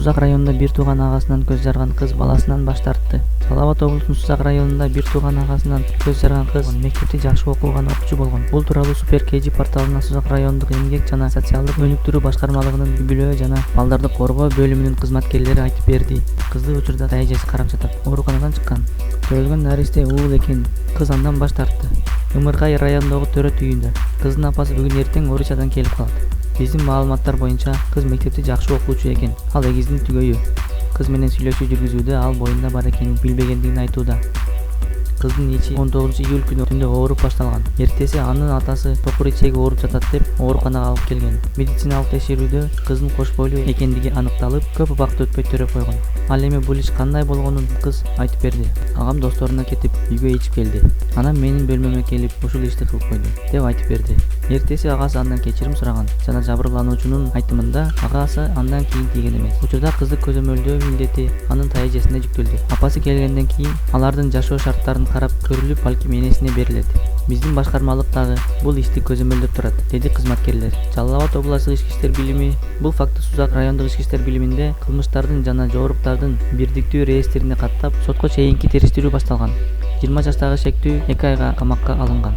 Сузак районунда бир тууган агасынан көз жарган кыз баласынан баш тартты. Жалал Абад облусунун Сузак районунда бир тууган агасынан көз жарган кыз мектепте жакшы окуган окуучу болгон. Бул тууралуу Супер КЖ порталына Сузак райондук эмгек жана социалдык өнүктүрүү башкармалыгынын үй-бүлө жана балдарды коргоо бөлүмүнүн кызматкерлери айтып берди. Кызды учурда эжеси карап жатат. Ооруканадан чыккан. Төрөлгөн наристе уул экен. Кыз андан баш тартты. Ымыркай районундагы төрөт үйүндө. Кыздын апасы бүгүн эртең Орусиядан келип калат. Биздин маалыматтар боюнча кыз мектепте жакшы окуучу экен. Ал эгиздин түгөйү. Кыз менен сүйлөшүү жүргүзүүдө ал боюнда бар экенин билбегендигин айтууда. Кыздын ичи 19-июль күнү түндө ооруп башталган. Эртеси анын атасы токур ичеги ооруп жатат деп ооруканага алып келген. Медициналык текшерүүдө кыздын кош бойлуу экендиги аныкталып, көп убакыт өтпөй төрөп койгон. Ал эми бул иш кандай болгонун кыз айтып берди. Агам досторуна кетип, үйгө ичип келди. Анан менин бөлмөмө келип, ушул ишти кылып койду деп айтып берди. Эртеси агасы андан кечирим сураган жана жабырлануучунун айтымында агасы андан кийин тийген эмес. Учурда кызды көзөмөлдөө милдети анын тайэжесине жүктөлдү. Апасы келгенден кийин алардын жашоо шарттарын карап көрүлүп, балким энесине берилет. Биздин башкармалык дагы бул ишти көзөмөлдөп турат, деди кызматкерлер. Жалал Абад областык ички иштер билими бул факты Сузак райондук ички иштер билиминде кылмыштардын жана жооруктардын бирдиктүү реестрине каттап, сотко чейинки териштирүү башталган. 20 жаштагы шектүү 2 айга камакка алынган.